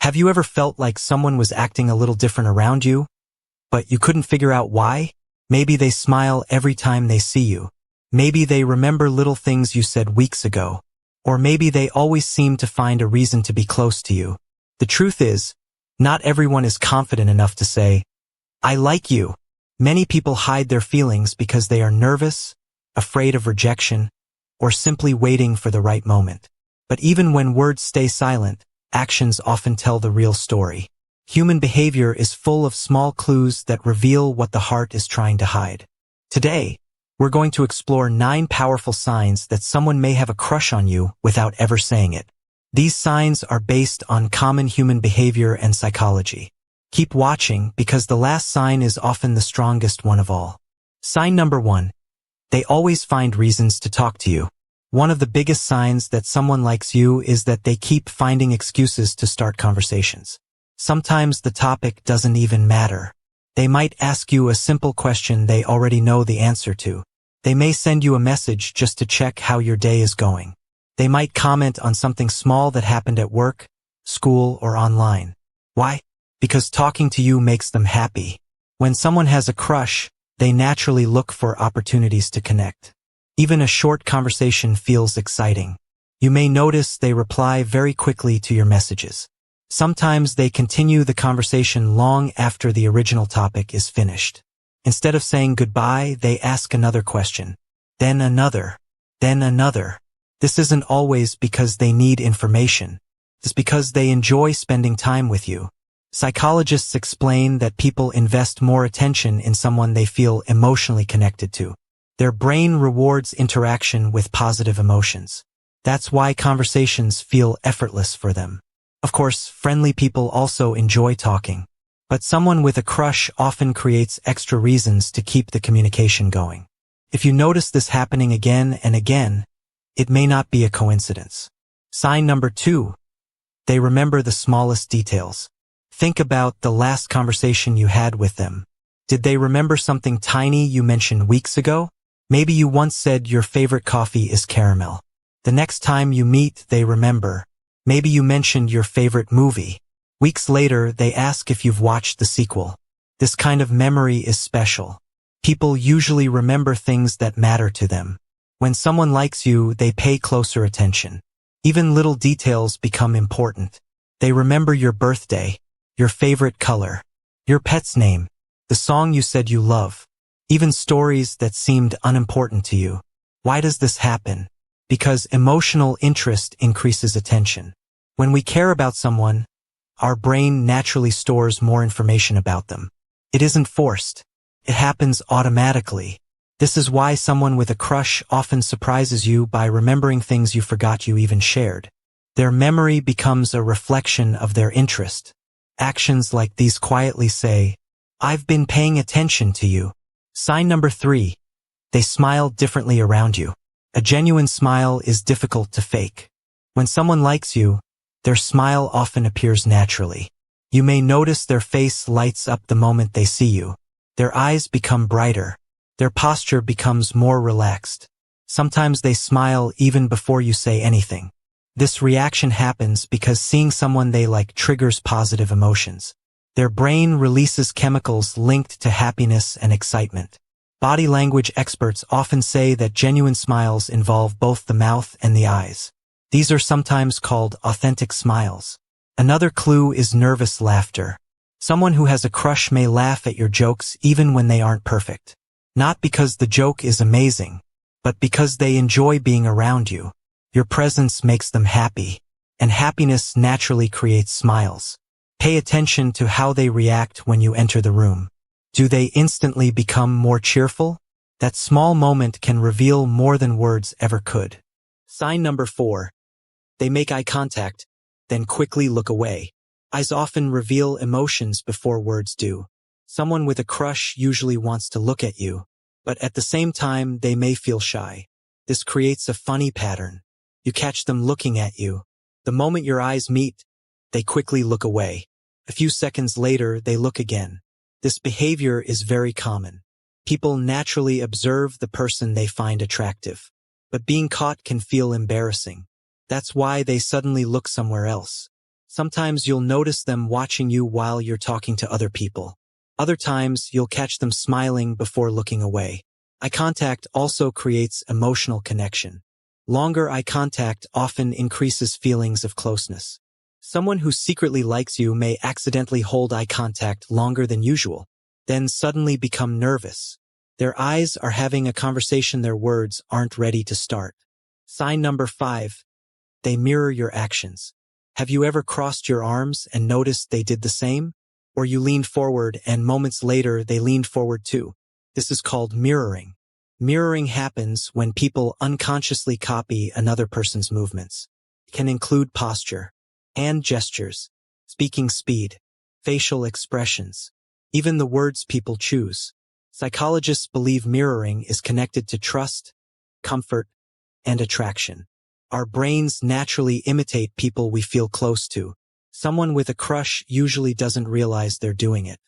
Have you ever felt like someone was acting a little different around you, but you couldn't figure out why? Maybe they smile every time they see you. Maybe they remember little things you said weeks ago. Or maybe they always seem to find a reason to be close to you. The truth is, not everyone is confident enough to say, "I like you." Many people hide their feelings because they are nervous, afraid of rejection, or simply waiting for the right moment. But even when words stay silent, actions often tell the real story. Human behavior is full of small clues that reveal what the heart is trying to hide. Today, we're going to explore 9 powerful signs that someone may have a crush on you without ever saying it. These signs are based on common human behavior and psychology. Keep watching because the last sign is often the strongest one of all. Sign number 1. They always find reasons to talk to you. One of the biggest signs that someone likes you is that they keep finding excuses to start conversations. Sometimes the topic doesn't even matter. They might ask you a simple question they already know the answer to. They may send you a message just to check how your day is going. They might comment on something small that happened at work, school, or online. Why? Because talking to you makes them happy. When someone has a crush, they naturally look for opportunities to connect. Even a short conversation feels exciting. You may notice they reply very quickly to your messages. Sometimes they continue the conversation long after the original topic is finished. Instead of saying goodbye, they ask another question. Then another. Then another. This isn't always because they need information. It's because they enjoy spending time with you. Psychologists explain that people invest more attention in someone they feel emotionally connected to. Their brain rewards interaction with positive emotions. That's why conversations feel effortless for them. Of course, friendly people also enjoy talking. But someone with a crush often creates extra reasons to keep the communication going. If you notice this happening again and again, it may not be a coincidence. Sign number 2. They remember the smallest details. Think about the last conversation you had with them. Did they remember something tiny you mentioned weeks ago? Maybe you once said your favorite coffee is caramel. The next time you meet, they remember. Maybe you mentioned your favorite movie. Weeks later, they ask if you've watched the sequel. This kind of memory is special. People usually remember things that matter to them. When someone likes you, they pay closer attention. Even little details become important. They remember your birthday, your favorite color, your pet's name, the song you said you love, even stories that seemed unimportant to you. Why does this happen? Because emotional interest increases attention. When we care about someone, our brain naturally stores more information about them. It isn't forced. It happens automatically. This is why someone with a crush often surprises you by remembering things you forgot you even shared. Their memory becomes a reflection of their interest. Actions like these quietly say, "I've been paying attention to you." Sign number 3. They smile differently around you. A genuine smile is difficult to fake. When someone likes you, their smile often appears naturally. You may notice their face lights up the moment they see you. Their eyes become brighter. Their posture becomes more relaxed. Sometimes they smile even before you say anything. This reaction happens because seeing someone they like triggers positive emotions. Their brain releases chemicals linked to happiness and excitement. Body language experts often say that genuine smiles involve both the mouth and the eyes. These are sometimes called authentic smiles. Another clue is nervous laughter. Someone who has a crush may laugh at your jokes even when they aren't perfect. Not because the joke is amazing, but because they enjoy being around you. Your presence makes them happy, and happiness naturally creates smiles. Pay attention to how they react when you enter the room. Do they instantly become more cheerful? That small moment can reveal more than words ever could. Sign number 4. They make eye contact, then quickly look away. Eyes often reveal emotions before words do. Someone with a crush usually wants to look at you, but at the same time they may feel shy. This creates a funny pattern. You catch them looking at you. The moment your eyes meet, they quickly look away. A few seconds later, they look again. This behavior is very common. People naturally observe the person they find attractive, but being caught can feel embarrassing. That's why they suddenly look somewhere else. Sometimes you'll notice them watching you while you're talking to other people. Other times, you'll catch them smiling before looking away. Eye contact also creates emotional connection. Longer eye contact often increases feelings of closeness. Someone who secretly likes you may accidentally hold eye contact longer than usual, then suddenly become nervous. Their eyes are having a conversation their words aren't ready to start. Sign number 5. They mirror your actions. Have you ever crossed your arms and noticed they did the same? Or you leaned forward and moments later they leaned forward too? This is called mirroring. Mirroring happens when people unconsciously copy another person's movements. It can include posture, hand gestures, speaking speed, facial expressions, even the words people choose. Psychologists believe mirroring is connected to trust, comfort, and attraction. Our brains naturally imitate people we feel close to. Someone with a crush usually doesn't realize they're doing it.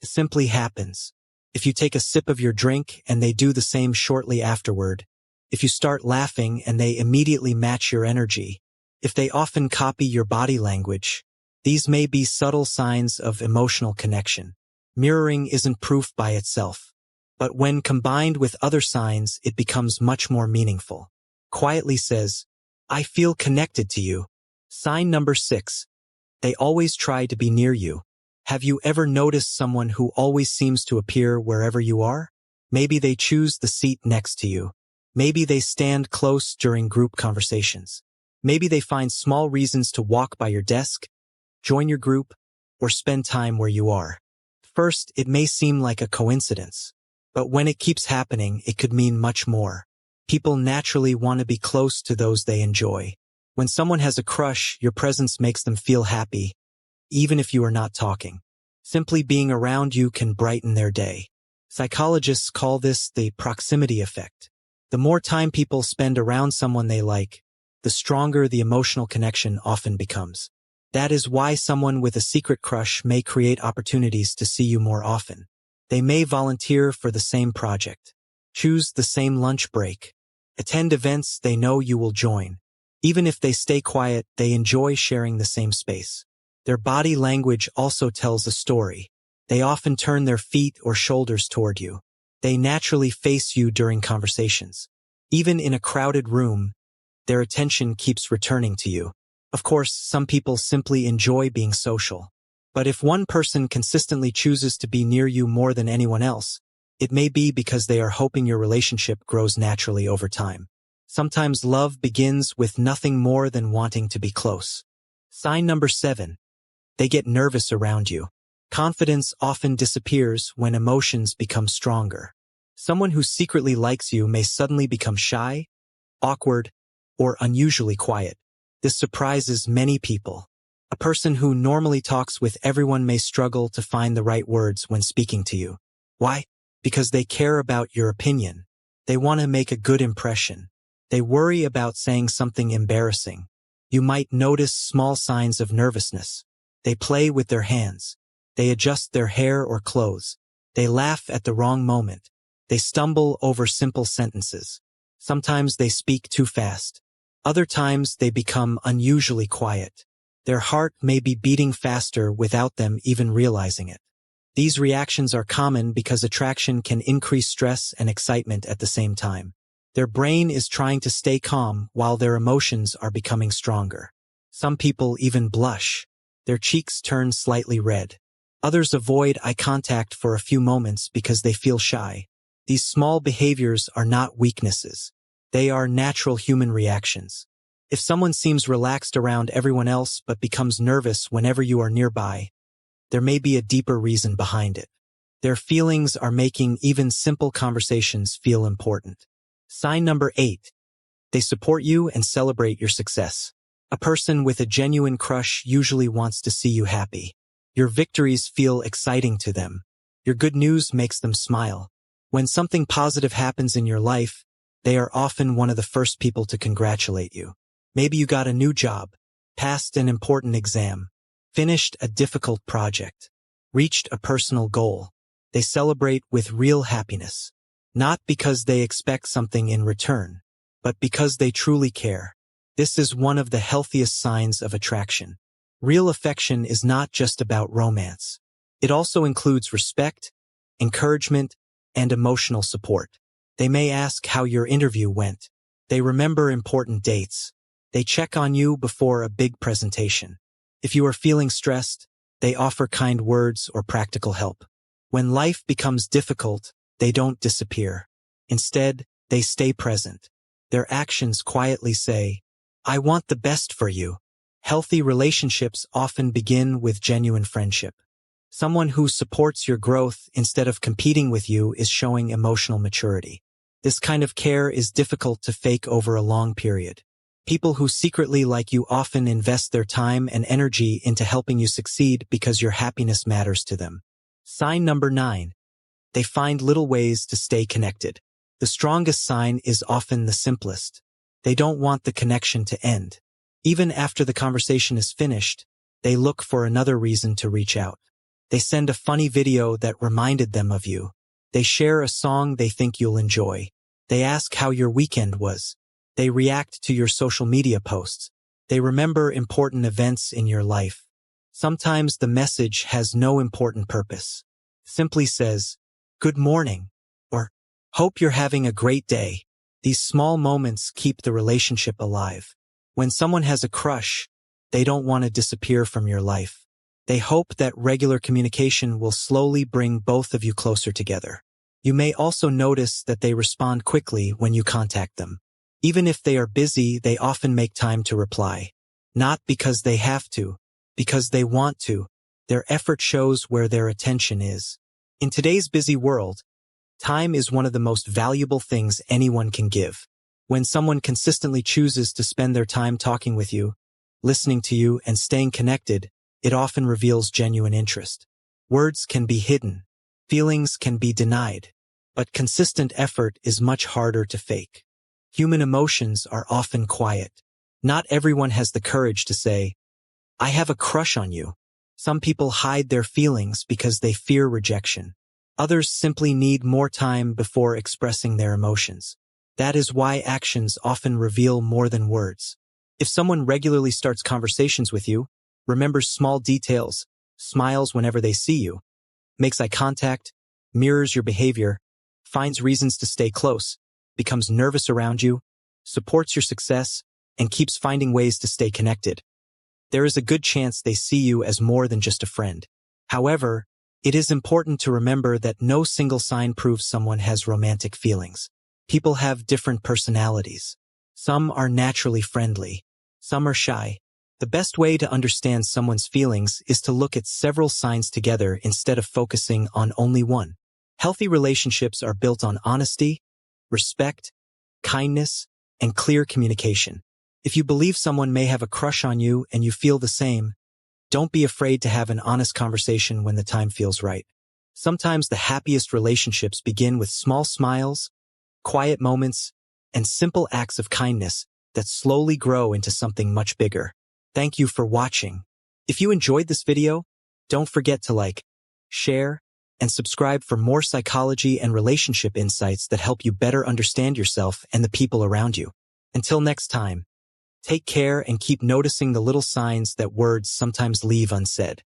It simply happens. If you take a sip of your drink and they do the same shortly afterward, if you start laughing and they immediately match your energy, if they often copy your body language, these may be subtle signs of emotional connection. Mirroring isn't proof by itself, but when combined with other signs, it becomes much more meaningful. Quietly says, I feel connected to you. Sign number 6. They always try to be near you. Have you ever noticed someone who always seems to appear wherever you are? Maybe they choose the seat next to you. Maybe they stand close during group conversations. Maybe they find small reasons to walk by your desk, join your group, or spend time where you are. First, it may seem like a coincidence, but when it keeps happening, it could mean much more. People naturally want to be close to those they enjoy. When someone has a crush, your presence makes them feel happy, even if you are not talking. Simply being around you can brighten their day. Psychologists call this the proximity effect. The more time people spend around someone they like, the stronger the emotional connection often becomes. That is why someone with a secret crush may create opportunities to see you more often. They may volunteer for the same project, choose the same lunch break, attend events they know you will join. Even if they stay quiet, they enjoy sharing the same space. Their body language also tells a story. They often turn their feet or shoulders toward you. They naturally face you during conversations. Even in a crowded room, their attention keeps returning to you. Of course, some people simply enjoy being social. But if one person consistently chooses to be near you more than anyone else, it may be because they are hoping your relationship grows naturally over time. Sometimes love begins with nothing more than wanting to be close. Sign number 7. They get nervous around you. Confidence often disappears when emotions become stronger. Someone who secretly likes you may suddenly become shy, awkward, or unusually quiet. This surprises many people. A person who normally talks with everyone may struggle to find the right words when speaking to you. Why? Because they care about your opinion. They want to make a good impression. They worry about saying something embarrassing. You might notice small signs of nervousness. They play with their hands. They adjust their hair or clothes. They laugh at the wrong moment. They stumble over simple sentences. Sometimes they speak too fast. Other times they become unusually quiet. Their heart may be beating faster without them even realizing it. These reactions are common because attraction can increase stress and excitement at the same time. Their brain is trying to stay calm while their emotions are becoming stronger. Some people even blush. Their cheeks turn slightly red. Others avoid eye contact for a few moments because they feel shy. These small behaviors are not weaknesses. They are natural human reactions. If someone seems relaxed around everyone else but becomes nervous whenever you are nearby, there may be a deeper reason behind it. Their feelings are making even simple conversations feel important. Sign number 8. They support you and celebrate your success. A person with a genuine crush usually wants to see you happy. Your victories feel exciting to them. Your good news makes them smile. When something positive happens in your life, they are often one of the first people to congratulate you. Maybe you got a new job, passed an important exam, finished a difficult project, reached a personal goal. They celebrate with real happiness, not because they expect something in return, but because they truly care. This is one of the healthiest signs of attraction. Real affection is not just about romance. It also includes respect, encouragement, and emotional support. They may ask how your interview went. They remember important dates. They check on you before a big presentation. If you are feeling stressed, they offer kind words or practical help. When life becomes difficult, they don't disappear. Instead, they stay present. Their actions quietly say, "I want the best for you." Healthy relationships often begin with genuine friendship. Someone who supports your growth instead of competing with you is showing emotional maturity. This kind of care is difficult to fake over a long period. People who secretly like you often invest their time and energy into helping you succeed because your happiness matters to them. Sign number 9. They find little ways to stay connected. The strongest sign is often the simplest. They don't want the connection to end. Even after the conversation is finished, they look for another reason to reach out. They send a funny video that reminded them of you. They share a song they think you'll enjoy. They ask how your weekend was. They react to your social media posts. They remember important events in your life. Sometimes the message has no important purpose. Simply says, "Good morning," or "Hope you're having a great day." These small moments keep the relationship alive. When someone has a crush, they don't want to disappear from your life. They hope that regular communication will slowly bring both of you closer together. You may also notice that they respond quickly when you contact them. Even if they are busy, they often make time to reply. Not because they have to, because they want to. Their effort shows where their attention is. In today's busy world, time is one of the most valuable things anyone can give. When someone consistently chooses to spend their time talking with you, listening to you, and staying connected, it often reveals genuine interest. Words can be hidden. Feelings can be denied. But consistent effort is much harder to fake. Human emotions are often quiet. Not everyone has the courage to say, "I have a crush on you." Some people hide their feelings because they fear rejection. Others simply need more time before expressing their emotions. That is why actions often reveal more than words. If someone regularly starts conversations with you, remembers small details, smiles whenever they see you, makes eye contact, mirrors your behavior, finds reasons to stay close, becomes nervous around you, supports your success, and keeps finding ways to stay connected, there is a good chance they see you as more than just a friend. However, it is important to remember that no single sign proves someone has romantic feelings. People have different personalities. Some are naturally friendly. Some are shy. The best way to understand someone's feelings is to look at several signs together instead of focusing on only one. Healthy relationships are built on honesty, respect, kindness, and clear communication. If you believe someone may have a crush on you and you feel the same, don't be afraid to have an honest conversation when the time feels right. Sometimes the happiest relationships begin with small smiles, quiet moments, and simple acts of kindness that slowly grow into something much bigger. Thank you for watching. If you enjoyed this video, don't forget to like, share, and subscribe for more psychology and relationship insights that help you better understand yourself and the people around you. Until next time, take care and keep noticing the little signs that words sometimes leave unsaid.